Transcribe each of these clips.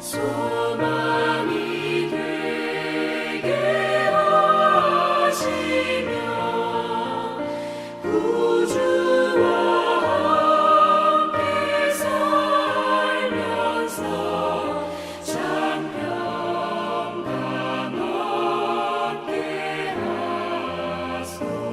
소망이 되게 하시며 구주와 함께 살면서 장평강 얻게 하소서.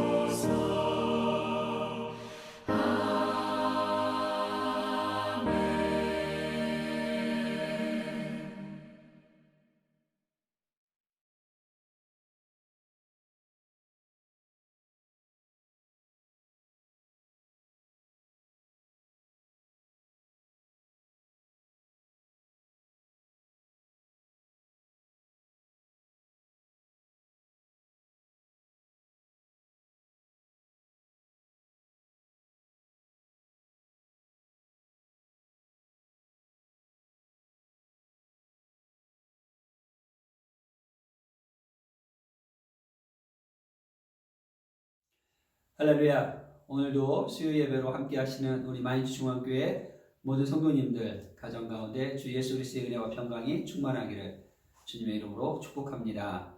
할렐루야. 오늘도 수요 예배로 함께 하시는 우리 마인츠중앙교회 모든 성도님들 가정 가운데 주 예수 그리스도의 은혜와 평강이 충만하기를 주님의 이름으로 축복합니다.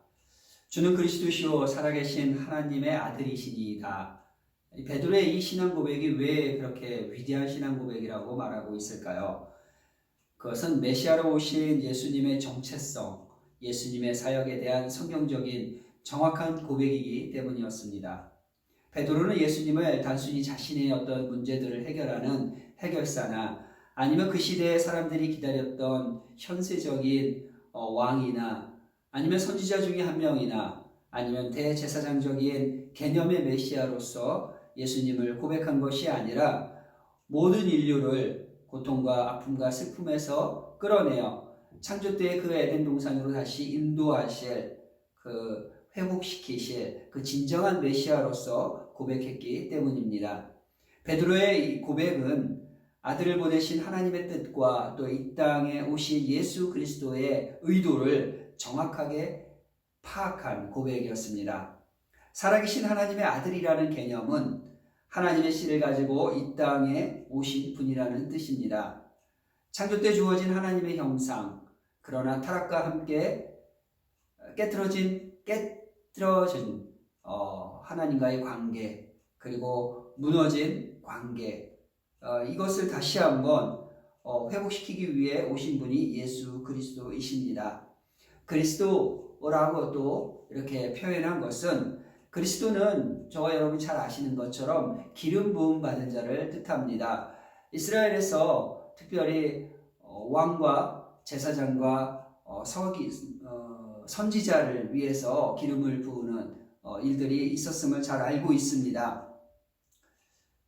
주는 그리스도시요 살아계신 하나님의 아들이시니이다. 베드로의 이 신앙 고백이 왜 그렇게 위대한 신앙 고백이라고 말하고 있을까요? 그것은 메시아로 오신 예수님의 정체성, 예수님의 사역에 대한 성경적인 정확한 고백이기 때문이었습니다. 베드로는 예수님을 단순히 자신의 어떤 문제들을 해결하는 해결사나 아니면 그 시대에 사람들이 기다렸던 현세적인 왕이나 아니면 선지자 중에 한 명이나 아니면 대제사장적인 개념의 메시아로서 예수님을 고백한 것이 아니라 모든 인류를 고통과 아픔과 슬픔에서 끌어내어 창조 때의 그 에덴 동산으로 다시 인도하실 회복시키실 그 진정한 메시아로서 고백했기 때문입니다. 베드로의 이 고백은 아들을 보내신 하나님의 뜻과 또 이 땅에 오신 예수 그리스도의 의도를 정확하게 파악한 고백이었습니다. 살아계신 하나님의 아들이라는 개념은 하나님의 씨를 가지고 이 땅에 오신 분이라는 뜻입니다. 창조 때 주어진 하나님의 형상, 그러나 타락과 함께 깨트러진 하나님과의 관계, 그리고 무너진 관계, 이것을 다시 한번 회복시키기 위해 오신 분이 예수 그리스도이십니다. 그리스도라고 또 이렇게 표현한 것은 그리스도는 저와 여러분이 잘 아시는 것처럼 기름 부음 받은 자를 뜻합니다. 이스라엘에서 특별히 왕과 제사장과 선지자를 위해서 기름을 부으는 일들이 있었음을 잘 알고 있습니다.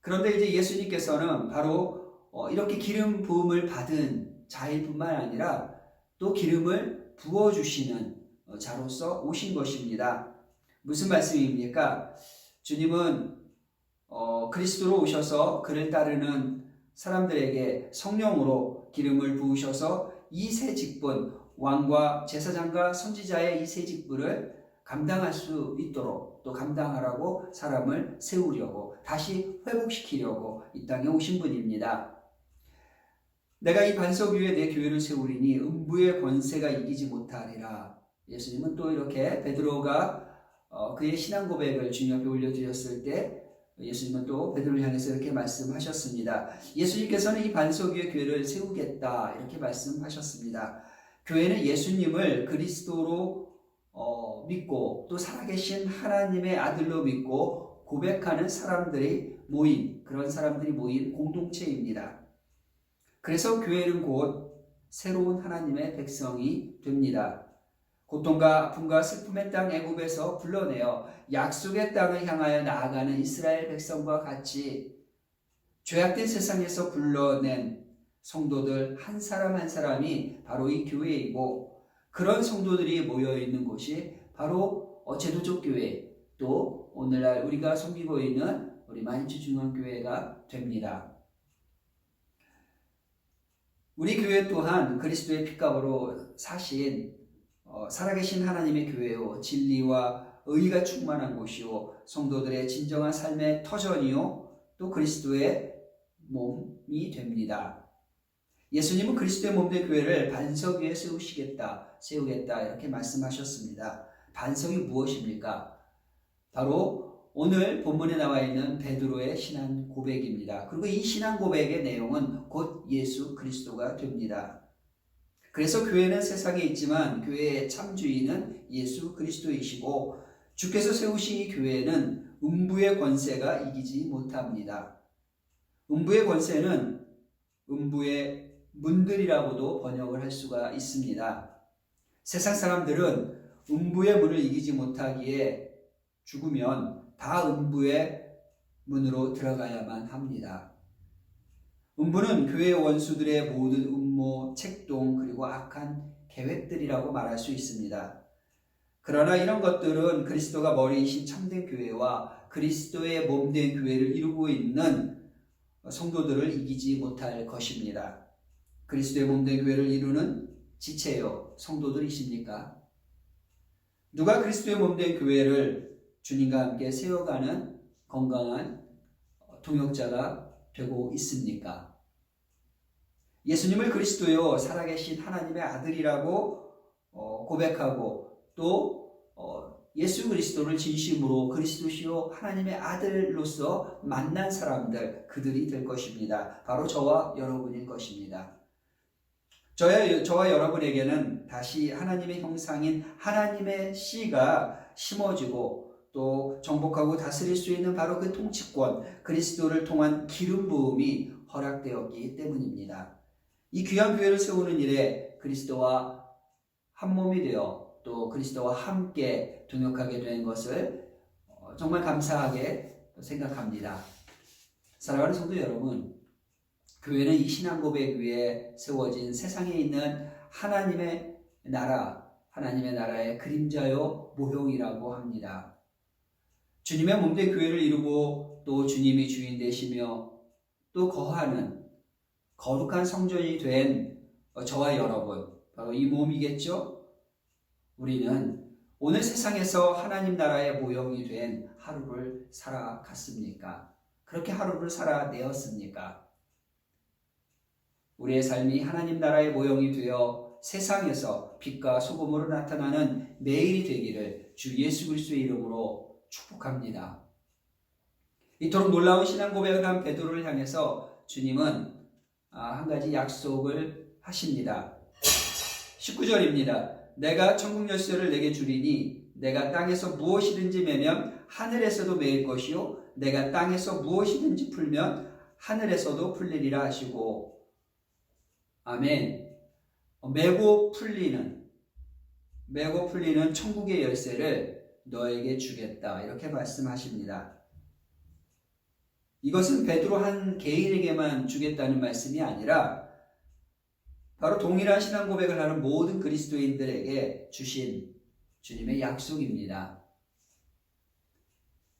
그런데 이제 예수님께서는 바로 이렇게 기름 부음을 받은 자일 뿐만 아니라 또 기름을 부어주시는 자로서 오신 것입니다. 무슨 말씀입니까? 주님은 그리스도로 오셔서 그를 따르는 사람들에게 성령으로 기름을 부으셔서 이 세 직분, 왕과 제사장과 선지자의 이 세 직분을 감당할 수 있도록 또 감당하라고 사람을 세우려고 다시 회복시키려고 이 땅에 오신 분입니다. 내가 이 반석 위에 내 교회를 세우리니 음부의 권세가 이기지 못하리라. 예수님은 또 이렇게 베드로가 그의 신앙 고백을 주님 앞에 올려드렸을 때 예수님은 또 베드로를 향해서 이렇게 말씀하셨습니다. 예수님께서는 이 반석 위에 교회를 세우겠다 이렇게 말씀하셨습니다. 교회는 예수님을 그리스도로 믿고 또 살아계신 하나님의 아들로 믿고 고백하는 사람들이 모인, 그런 사람들이 모인 공동체입니다. 그래서 교회는 곧 새로운 하나님의 백성이 됩니다. 고통과 아픔과 슬픔의 땅 애굽에서 불러내어 약속의 땅을 향하여 나아가는 이스라엘 백성과 같이 죄악된 세상에서 불러낸 성도들 한 사람 한 사람이 바로 이 교회이고, 그런 성도들이 모여있는 곳이 바로 제도적 교회, 또 오늘날 우리가 섬기고 있는 우리 마인츠중앙교회가 됩니다. 우리 교회 또한 그리스도의 핏값으로 사신 살아계신 하나님의 교회요, 진리와 의가 충만한 곳이요, 성도들의 진정한 삶의 터전이요, 또 그리스도의 몸이 됩니다. 예수님은 그리스도의 몸된 교회를 반석 위에 세우겠다 이렇게 말씀하셨습니다. 반석이 무엇입니까? 바로 오늘 본문에 나와 있는 베드로의 신앙 고백입니다. 그리고 이 신앙 고백의 내용은 곧 예수 그리스도가 됩니다. 그래서 교회는 세상에 있지만 교회의 참주인은 예수 그리스도이시고 주께서 세우신 이 교회는 음부의 권세가 이기지 못합니다. 음부의 권세는 음부의 문들이라고도 번역을 할 수가 있습니다. 세상 사람들은 음부의 문을 이기지 못하기에 죽으면 다 음부의 문으로 들어가야만 합니다. 음부는 교회의 원수들의 모든 음모, 책동, 그리고 악한 계획들이라고 말할 수 있습니다. 그러나 이런 것들은 그리스도가 머리이신 참된 교회와 그리스도의 몸된 교회를 이루고 있는 성도들을 이기지 못할 것입니다. 그리스도의 몸된 교회를 이루는 지체요, 성도들이십니까? 누가 그리스도의 몸된 교회를 주님과 함께 세워가는 건강한 동역자가 되고 있습니까? 예수님을 그리스도요 살아계신 하나님의 아들이라고 고백하고 또 예수 그리스도를 진심으로 그리스도시요 하나님의 아들로서 만난 사람들, 그들이 될 것입니다. 바로 저와 여러분일 것입니다. 저와 여러분에게는 다시 하나님의 형상인 하나님의 씨가 심어지고 또 정복하고 다스릴 수 있는 바로 그 통치권, 그리스도를 통한 기름 부음이 허락되었기 때문입니다. 이 귀한 교회를 세우는 일에 그리스도와 한 몸이 되어 또 그리스도와 함께 동역하게 된 것을 정말 감사하게 생각합니다. 사랑하는 성도 여러분, 교회는 이 신앙 고백 위에 세워진 세상에 있는 하나님의 나라의 그림자요 모형이라고 합니다. 주님의 몸된 교회를 이루고 또 주님이 주인 되시며 또 거하는 거룩한 성전이 된 저와 여러분, 바로 이 몸이겠죠? 우리는 오늘 세상에서 하나님 나라의 모형이 된 하루를 살아갔습니까? 그렇게 하루를 살아내었습니까? 우리의 삶이 하나님 나라의 모형이 되어 세상에서 빛과 소금으로 나타나는 매일이 되기를 주 예수 그리스도의 이름으로 축복합니다. 이토록 놀라운 신앙 고백을 한 베드로를 향해서 주님은 한 가지 약속을 하십니다. 19절입니다. 내가 천국 열쇠를 내게 주리니 내가 땅에서 무엇이든지 매면 하늘에서도 매일 것이요 내가 땅에서 무엇이든지 풀면 하늘에서도 풀리리라 하시고, 아멘. 매고 풀리는 천국의 열쇠를 너에게 주겠다 이렇게 말씀하십니다. 이것은 베드로 한 개인에게만 주겠다는 말씀이 아니라 바로 동일한 신앙 고백을 하는 모든 그리스도인들에게 주신 주님의 약속입니다.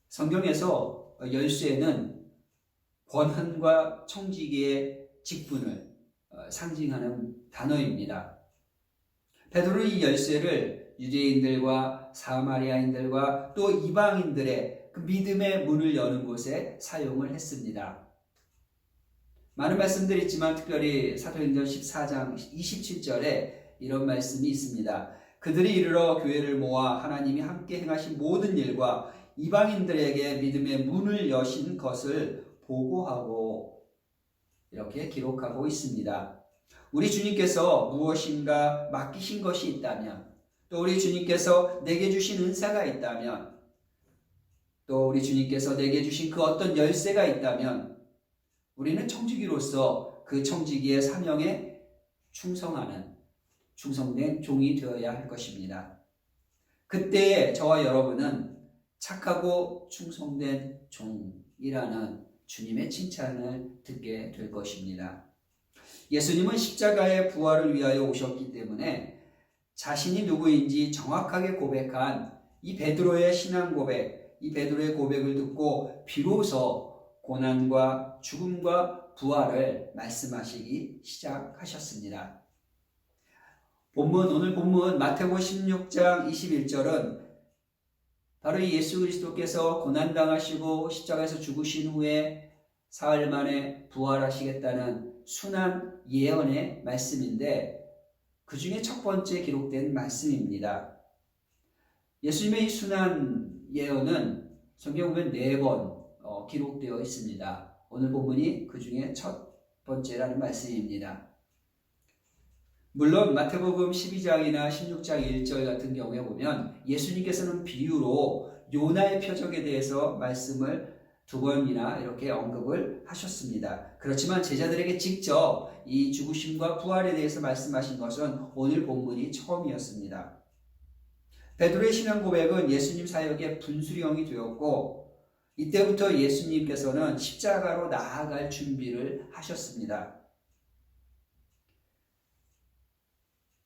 성경에서 열쇠는 권한과 청지기의 직분을 상징하는 단어입니다. 베드로는 이 열쇠를 유대인들과 사마리아인들과 또 이방인들의 그 믿음의 문을 여는 곳에 사용을 했습니다. 많은 말씀들이 있지만 특별히 사도행전 14장 27절에 이런 말씀이 있습니다. 그들이 이르러 교회를 모아 하나님이 함께 행하신 모든 일과 이방인들에게 믿음의 문을 여신 것을 보고하고 이렇게 기록하고 있습니다. 우리 주님께서 무엇인가 맡기신 것이 있다면, 또 우리 주님께서 내게 주신 은사가 있다면, 또 우리 주님께서 내게 주신 그 어떤 열쇠가 있다면 우리는 청지기로서 그 청지기의 사명에 충성된 종이 되어야 할 것입니다. 그때 저와 여러분은 착하고 충성된 종이라는 주님의 칭찬을 듣게 될 것입니다. 예수님은 십자가의 부활을 위하여 오셨기 때문에 자신이 누구인지 정확하게 고백한 이 베드로의 신앙 고백, 이 베드로의 고백을 듣고 비로소 고난과 죽음과 부활을 말씀하시기 시작하셨습니다. 오늘 본문 마태복음 16장 21절은 바로 이 예수 그리스도께서 고난당하시고 십자가에서 죽으신 후에 사흘 만에 부활하시겠다는 순환 예언의 말씀인데 그 중에 첫 번째 기록된 말씀입니다. 예수님의 이 순환 예언은 성경에 보면 4번 기록되어 있습니다. 오늘 본문이 그 중에 첫 번째라는 말씀입니다. 물론 마태복음 12장이나 16장 1절 같은 경우에 보면 예수님께서는 비유로 요나의 표적에 대해서 말씀을 2번이나 이렇게 언급을 하셨습니다. 그렇지만 제자들에게 직접 이 죽으심과 부활에 대해서 말씀하신 것은 오늘 본문이 처음이었습니다. 베드로의 신앙 고백은 예수님 사역의 분수령이 되었고 이때부터 예수님께서는 십자가로 나아갈 준비를 하셨습니다.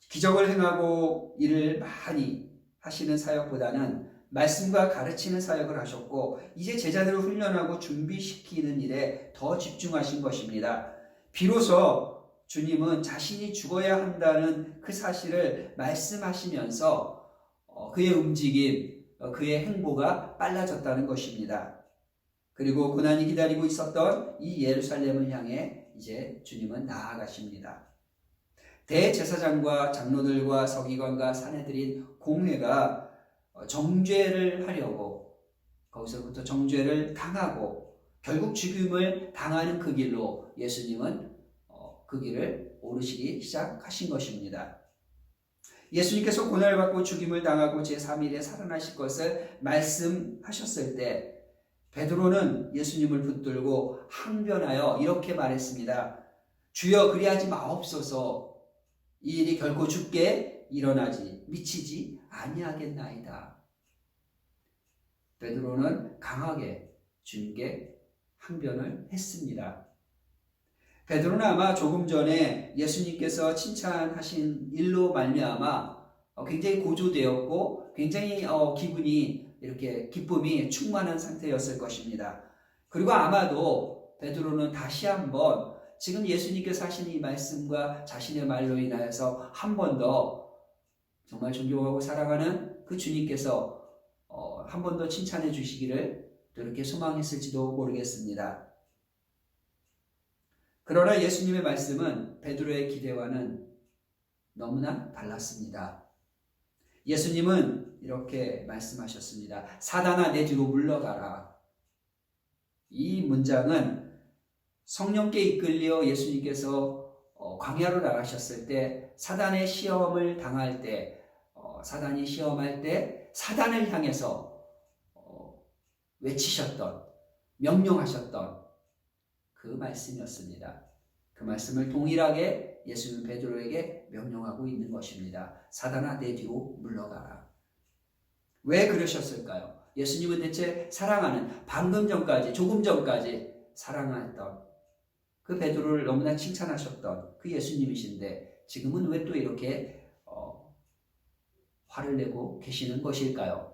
기적을 행하고 일을 많이 하시는 사역보다는 말씀과 가르치는 사역을 하셨고 이제 제자들을 훈련하고 준비시키는 일에 더 집중하신 것입니다. 비로소 주님은 자신이 죽어야 한다는 그 사실을 말씀하시면서 그의 움직임, 그의 행보가 빨라졌다는 것입니다. 그리고 고난이 기다리고 있었던 이 예루살렘을 향해 이제 주님은 나아가십니다. 대제사장과 장로들과 서기관과 사내들인 공회가 정죄를 하려고 거기서부터 정죄를 당하고 결국 죽임을 당하는 그 길로 예수님은 그 길을 오르시기 시작하신 것입니다. 예수님께서 고난을 받고 죽임을 당하고 제3일에 살아나실 것을 말씀하셨을 때 베드로는 예수님을 붙들고 항변하여 이렇게 말했습니다. 주여 그리하지 마옵소서. 이 일이 결코 죽게 일어나지 미치지 아니하겠나이다. 베드로는 강하게 주님께 항변을 했습니다. 베드로는 아마 조금 전에 예수님께서 칭찬하신 일로 말미암아 굉장히 고조되었고 굉장히 기분이 이렇게 기쁨이 충만한 상태였을 것입니다. 그리고 아마도 베드로는 다시 한번 지금 예수님께서 하신 이 말씀과 자신의 말로 인하여서 한 번 더 정말 존경하고 사랑하는 그 주님께서 한 번 더 칭찬해 주시기를 그렇게 소망했을지도 모르겠습니다. 그러나 예수님의 말씀은 베드로의 기대와는 너무나 달랐습니다. 예수님은 이렇게 말씀하셨습니다. 사단아 내 뒤로 물러가라. 이 문장은 성령께 이끌려 예수님께서 광야로 나가셨을 때 사단의 시험을 당할 때 사단이 시험할 때 사단을 향해서 외치셨던 명령하셨던 그 말씀이었습니다. 그 말씀을 동일하게 예수님은 베드로에게 명령하고 있는 것입니다. 사단아 내 뒤로 물러가라. 왜 그러셨을까요? 예수님은 대체 사랑하는 방금 전까지 조금 전까지 사랑했던 그 베드로를 너무나 칭찬하셨던 그 예수님이신데 지금은 왜 또 이렇게 화를 내고 계시는 것일까요?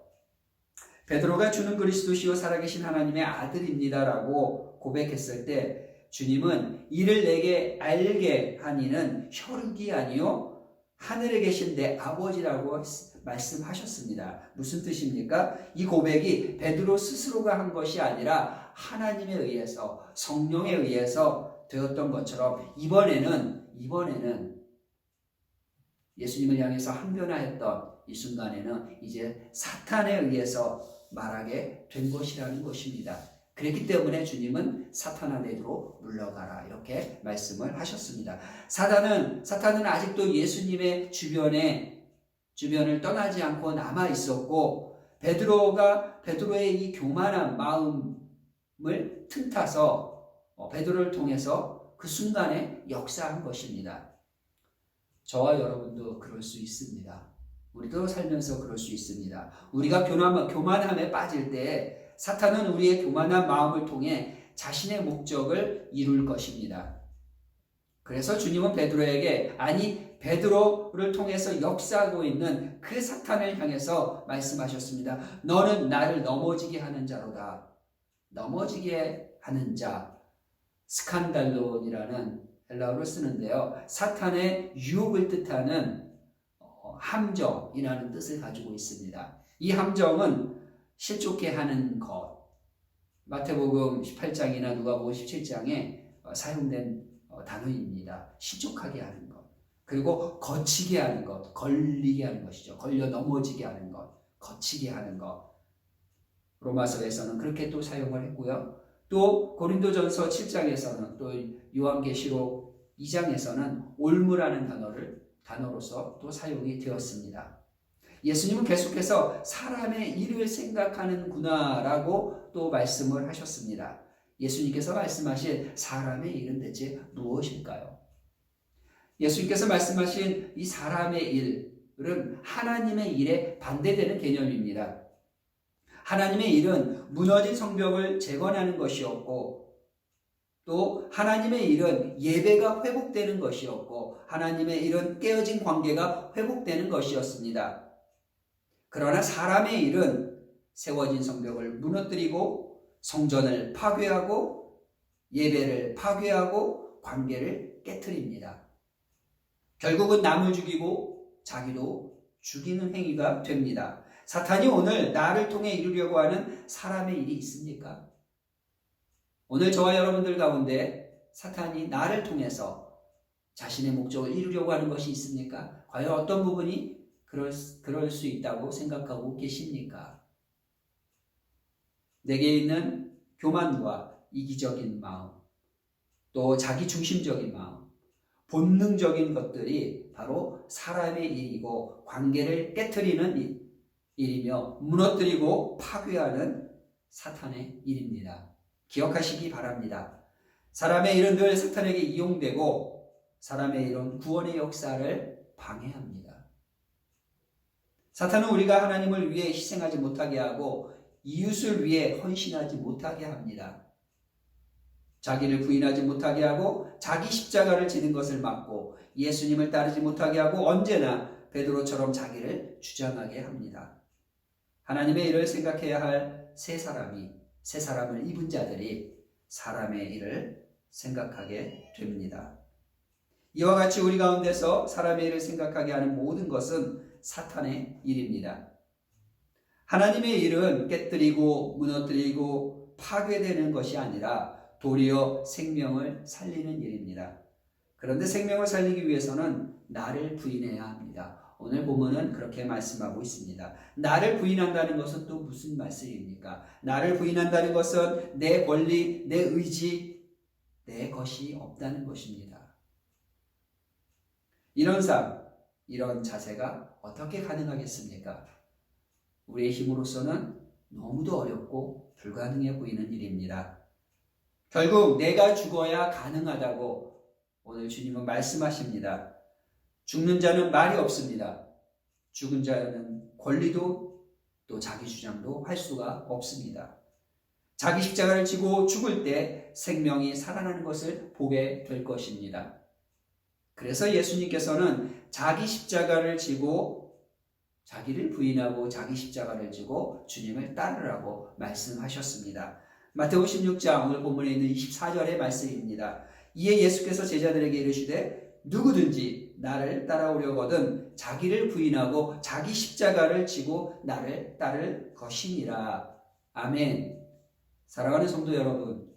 베드로가 주는 그리스도시요 살아계신 하나님의 아들입니다라고 고백했을 때 주님은 이를 내게 알게 한 이는 혈육이 아니요 하늘에 계신 내 아버지라고 말씀하셨습니다. 무슨 뜻입니까? 이 고백이 베드로 스스로가 한 것이 아니라 하나님에 의해서 성령에 의해서 되었던 것처럼 이번에는 예수님을 향해서 항변하였던 이 순간에는 이제 사탄에 의해서 말하게 된 것이라는 것입니다. 그렇기 때문에 주님은 사탄아 내 뒤로 물러가라 이렇게 말씀을 하셨습니다. 사탄은 아직도 예수님의 주변을 떠나지 않고 남아 있었고 베드로의 이 교만한 마음을 틈타서 베드로를 통해서 그 순간에 역사한 것입니다. 저와 여러분도 그럴 수 있습니다. 우리도 살면서 그럴 수 있습니다. 우리가 교만함에 빠질 때 사탄은 우리의 교만한 마음을 통해 자신의 목적을 이룰 것입니다. 그래서 주님은 베드로에게 베드로를 통해서 역사하고 있는 그 사탄을 향해서 말씀하셨습니다. 너는 나를 넘어지게 하는 자로다. 넘어지게 하는 자, 스칸달론이라는 헬라어를 쓰는데요. 사탄의 유혹을 뜻하는 함정이라는 뜻을 가지고 있습니다. 이 함정은 실족해 하는 것. 마태복음 18장이나 누가복음 17장에 사용된 단어입니다. 실족하게 하는 것, 그리고 거치게 하는 것, 걸리게 하는 것이죠. 걸려 넘어지게 하는 것, 거치게 하는 것. 로마서에서는 그렇게 또 사용을 했고요. 또 고린도전서 7장에서는 또 요한계시록 2장에서는 올무라는 단어로서 또 사용이 되었습니다. 예수님은 계속해서 사람의 일을 생각하는구나라고 또 말씀을 하셨습니다. 예수님께서 말씀하신 사람의 일은 대체 무엇일까요? 예수님께서 말씀하신 이 사람의 일은 하나님의 일에 반대되는 개념입니다. 하나님의 일은 무너진 성벽을 재건하는 것이었고, 또 하나님의 일은 예배가 회복되는 것이었고, 하나님의 일은 깨어진 관계가 회복되는 것이었습니다. 그러나 사람의 일은 세워진 성벽을 무너뜨리고 성전을 파괴하고 예배를 파괴하고 관계를 깨트립니다. 결국은 남을 죽이고 자기도 죽이는 행위가 됩니다. 사탄이 오늘 나를 통해 이루려고 하는 사람의 일이 있습니까? 오늘 저와 여러분들 가운데 사탄이 나를 통해서 자신의 목적을 이루려고 하는 것이 있습니까? 과연 어떤 부분이 그럴 수 있다고 생각하고 계십니까? 내게 있는 교만과 이기적인 마음, 또 자기중심적인 마음, 본능적인 것들이 바로 사람의 일이고 관계를 깨트리는 일이며 무너뜨리고 파괴하는 사탄의 일입니다. 기억하시기 바랍니다. 사람의 일은 늘 사탄에게 이용되고 사람의 일은 구원의 역사를 방해합니다. 사탄은 우리가 하나님을 위해 희생하지 못하게 하고 이웃을 위해 헌신하지 못하게 합니다. 자기를 부인하지 못하게 하고 자기 십자가를 지는 것을 막고 예수님을 따르지 못하게 하고 언제나 베드로처럼 자기를 주장하게 합니다. 하나님의 일을 생각해야 할 세 사람을 입은 자들이 사람의 일을 생각하게 됩니다. 이와 같이 우리 가운데서 사람의 일을 생각하게 하는 모든 것은 사탄의 일입니다. 하나님의 일은 깨뜨리고 무너뜨리고 파괴되는 것이 아니라 도리어 생명을 살리는 일입니다. 그런데 생명을 살리기 위해서는 나를 부인해야 합니다. 오늘 본문은 그렇게 말씀하고 있습니다. 나를 부인한다는 것은 또 무슨 말씀입니까? 나를 부인한다는 것은 내 권리, 내 의지, 내 것이 없다는 것입니다. 이런 삶, 이런 자세가 어떻게 가능하겠습니까? 우리의 힘으로서는 너무도 어렵고 불가능해 보이는 일입니다. 결국 내가 죽어야 가능하다고 오늘 주님은 말씀하십니다. 죽는 자는 말이 없습니다. 죽은 자는 권리도 또 자기 주장도 할 수가 없습니다. 자기 십자가를 지고 죽을 때 생명이 살아나는 것을 보게 될 것입니다. 그래서 예수님께서는 자기 십자가를 지고 자기를 부인하고 자기 십자가를 지고 주님을 따르라고 말씀하셨습니다. 마태복음 16장 오늘 본문에 있는 24절의 말씀입니다. 이에 예수께서 제자들에게 이르시되 누구든지 나를 따라오려거든 자기를 부인하고 자기 십자가를 지고 나를 따를 것이니라. 아멘. 사랑하는 성도 여러분,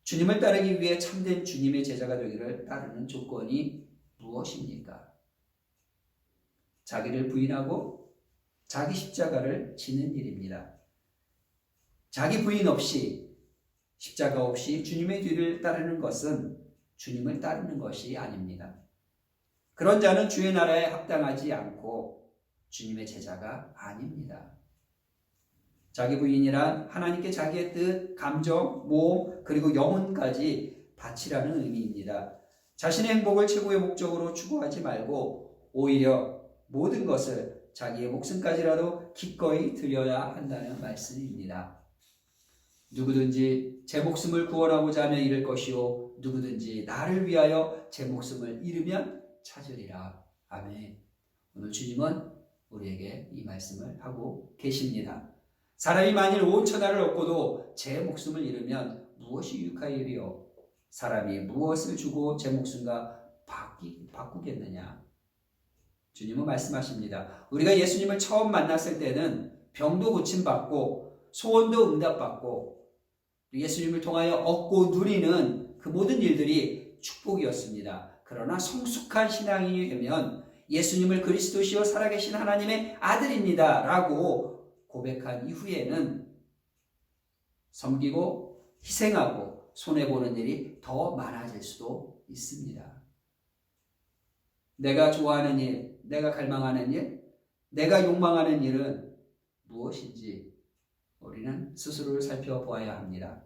주님을 따르기 위해 참된 주님의 제자가 되기를 따르는 조건이 무엇입니까? 자기를 부인하고 자기 십자가를 지는 일입니다. 자기 부인 없이 십자가 없이 주님의 뒤를 따르는 것은 주님을 따르는 것이 아닙니다. 그런 자는 주의 나라에 합당하지 않고 주님의 제자가 아닙니다. 자기 부인이란 하나님께 자기의 뜻, 감정, 몸, 그리고 영혼까지 바치라는 의미입니다. 자신의 행복을 최고의 목적으로 추구하지 말고 오히려 모든 것을 자기의 목숨까지라도 기꺼이 드려야 한다는 말씀입니다. 누구든지 제 목숨을 구원하고자 하면 잃을 것이요 누구든지 나를 위하여 제 목숨을 잃으면 찾으리라. 아멘. 오늘 주님은 우리에게 이 말씀을 하고 계십니다. 사람이 만일 온 천하를 얻고도 제 목숨을 잃으면 무엇이 유익하리요? 사람이 무엇을 주고 제 목숨과 바꾸겠느냐? 주님은 말씀하십니다. 우리가 예수님을 처음 만났을 때는 병도 고침받고 소원도 응답받고 예수님을 통하여 얻고 누리는 그 모든 일들이 축복이었습니다. 그러나 성숙한 신앙인이 되면 예수님을 그리스도시요 살아계신 하나님의 아들입니다 라고 고백한 이후에는 섬기고 희생하고 손해보는 일이 더 많아질 수도 있습니다. 내가 좋아하는 일, 내가 갈망하는 일, 내가 욕망하는 일은 무엇인지 우리는 스스로를 살펴보아야 합니다.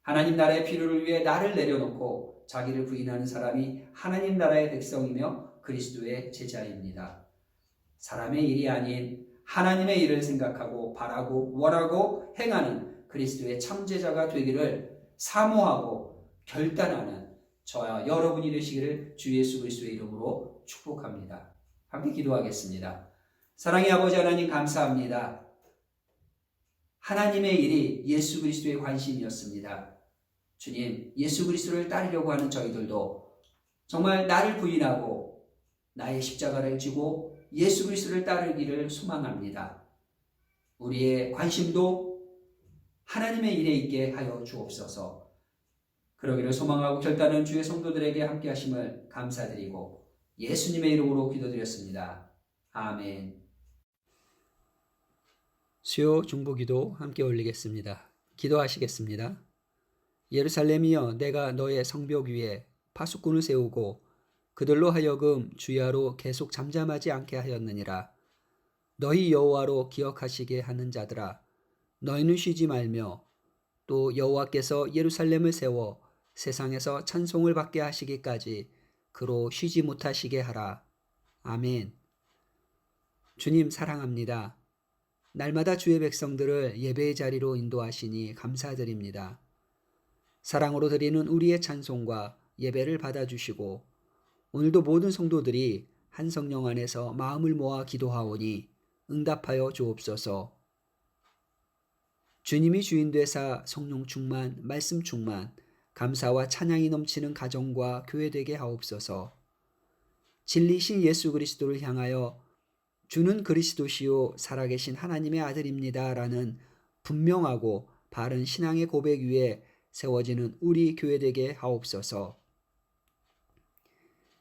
하나님 나라의 필요를 위해 나를 내려놓고 자기를 부인하는 사람이 하나님 나라의 백성이며 그리스도의 제자입니다. 사람의 일이 아닌 하나님의 일을 생각하고 바라고 원하고 행하는 그리스도의 참제자가 되기를 사모하고 결단하는 저와 여러분이 되시기를 주 예수 그리스도의 이름으로 축복합니다. 함께 기도하겠습니다. 사랑의 아버지 하나님 감사합니다. 하나님의 일이 예수 그리스도의 관심이었습니다. 주님, 예수 그리스도를 따르려고 하는 저희들도 정말 나를 부인하고 나의 십자가를 지고 예수 그리스도를 따르기를 소망합니다. 우리의 관심도 하나님의 일에 있게 하여 주옵소서. 그러기를 소망하고 결단은 주의 성도들에게 함께 하심을 감사드리고 예수님의 이름으로 기도드렸습니다. 아멘. 수요 중보기도 함께 올리겠습니다. 기도하시겠습니다. 예루살렘이여, 내가 너의 성벽 위에 파수꾼을 세우고 그들로 하여금 주야로 계속 잠잠하지 않게 하였느니라. 너희 여호와로 기억하시게 하는 자들아, 너희는 쉬지 말며 또 여호와께서 예루살렘을 세워 세상에서 찬송을 받게 하시기까지 그로 쉬지 못하시게 하라. 아멘. 주님 사랑합니다. 날마다 주의 백성들을 예배의 자리로 인도하시니 감사드립니다. 사랑으로 드리는 우리의 찬송과 예배를 받아주시고 오늘도 모든 성도들이 한 성령 안에서 마음을 모아 기도하오니 응답하여 주옵소서. 주님이 주인 되사 성령 충만, 말씀 충만, 감사와 찬양이 넘치는 가정과 교회 되게 하옵소서. 진리신 예수 그리스도를 향하여 주는 그리스도시요 살아계신 하나님의 아들입니다 라는 분명하고 바른 신앙의 고백 위에 세워지는 우리 교회 되게 하옵소서.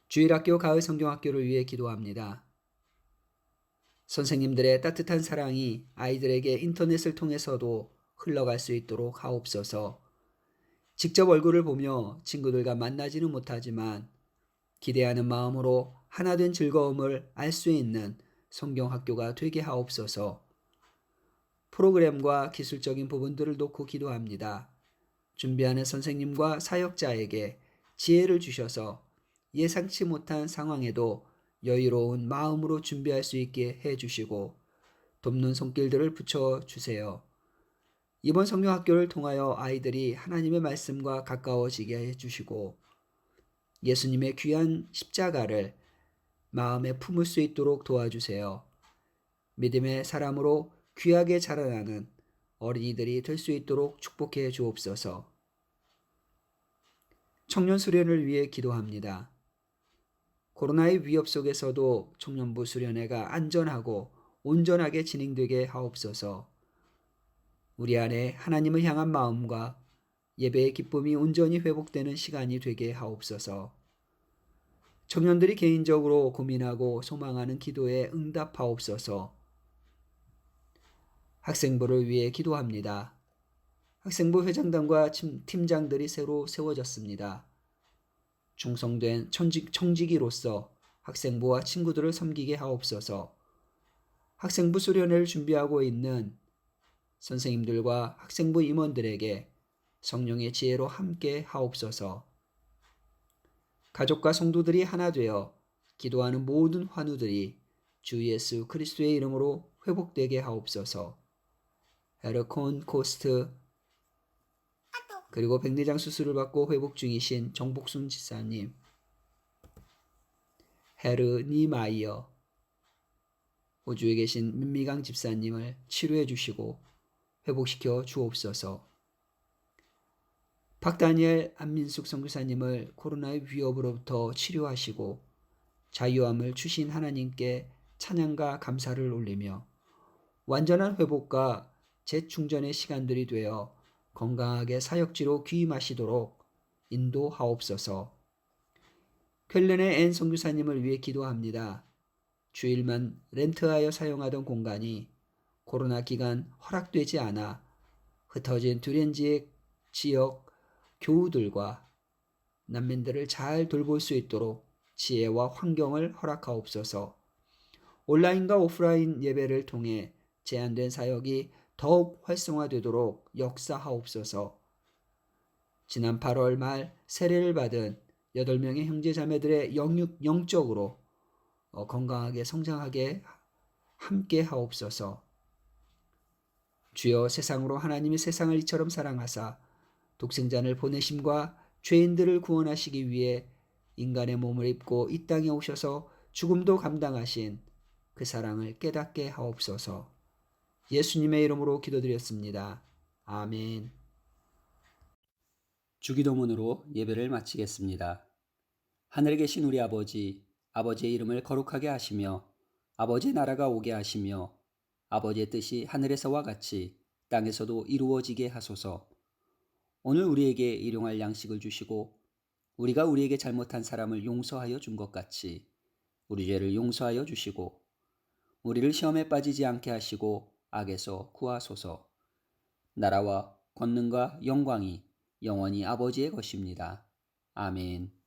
주일학교 가을 성경학교를 위해 기도합니다. 선생님들의 따뜻한 사랑이 아이들에게 인터넷을 통해서도 흘러갈 수 있도록 하옵소서. 직접 얼굴을 보며 친구들과 만나지는 못하지만 기대하는 마음으로 하나 된 즐거움을 알 수 있는 성경학교가 되게 하옵소서. 프로그램과 기술적인 부분들을 놓고 기도합니다. 준비하는 선생님과 사역자에게 지혜를 주셔서 예상치 못한 상황에도 여유로운 마음으로 준비할 수 있게 해주시고 돕는 손길들을 붙여주세요. 이번 성경학교를 통하여 아이들이 하나님의 말씀과 가까워지게 해주시고 예수님의 귀한 십자가를 마음에 품을 수 있도록 도와주세요. 믿음의 사람으로 귀하게 자라나는 어린이들이 될 수 있도록 축복해 주옵소서. 청년 수련을 위해 기도합니다. 코로나의 위협 속에서도 청년부 수련회가 안전하고 온전하게 진행되게 하옵소서. 우리 안에 하나님을 향한 마음과 예배의 기쁨이 온전히 회복되는 시간이 되게 하옵소서. 청년들이 개인적으로 고민하고 소망하는 기도에 응답하옵소서. 학생부를 위해 기도합니다. 학생부 회장단과 팀장들이 새로 세워졌습니다. 충성된 청지기로서 학생부와 친구들을 섬기게 하옵소서. 학생부 수련회를 준비하고 있는 선생님들과 학생부 임원들에게 성령의 지혜로 함께 하옵소서. 가족과 성도들이 하나 되어 기도하는 모든 환우들이 주 예수 그리스도의 이름으로 회복되게 하옵소서. 에르콘 코스트 그리고 백내장 수술을 받고 회복 중이신 정복순 지사님, 헤르 니마이어 호주에 계신 민미강 집사님을 치료해 주시고 회복시켜 주옵소서. 박다니엘 안민숙 선교사님을 코로나의 위협으로부터 치료하시고 자유함을 주신 하나님께 찬양과 감사를 올리며 완전한 회복과 재충전의 시간들이 되어 건강하게 사역지로 귀임하시도록 인도하옵소서. 쾰른의 앤 선교사님을 위해 기도합니다. 주일만 렌트하여 사용하던 공간이 코로나 기간 허락되지 않아 흩어진 듀렌지의 지역 교우들과 난민들을 잘 돌볼 수 있도록 지혜와 환경을 허락하옵소서. 온라인과 오프라인 예배를 통해 제한된 사역이 더욱 활성화되도록 역사하옵소서. 지난 8월 말 세례를 받은 8명의 형제자매들의 영적으로 건강하게 성장하게 함께 하옵소서. 주여, 세상으로 하나님이 세상을 이처럼 사랑하사 독생자를 보내심과 죄인들을 구원하시기 위해 인간의 몸을 입고 이 땅에 오셔서 죽음도 감당하신 그 사랑을 깨닫게 하옵소서. 예수님의 이름으로 기도드렸습니다. 아멘. 주기도문으로 예배를 마치겠습니다. 하늘에 계신 우리 아버지, 아버지의 이름을 거룩하게 하시며 아버지의 나라가 오게 하시며 아버지의 뜻이 하늘에서와 같이 땅에서도 이루어지게 하소서. 오늘 우리에게 일용할 양식을 주시고 우리가 우리에게 잘못한 사람을 용서하여 준 것 같이 우리 죄를 용서하여 주시고 우리를 시험에 빠지지 않게 하시고 악에서 구하소서. 나라와 권능과 영광이 영원히 아버지의 것입니다. 아멘.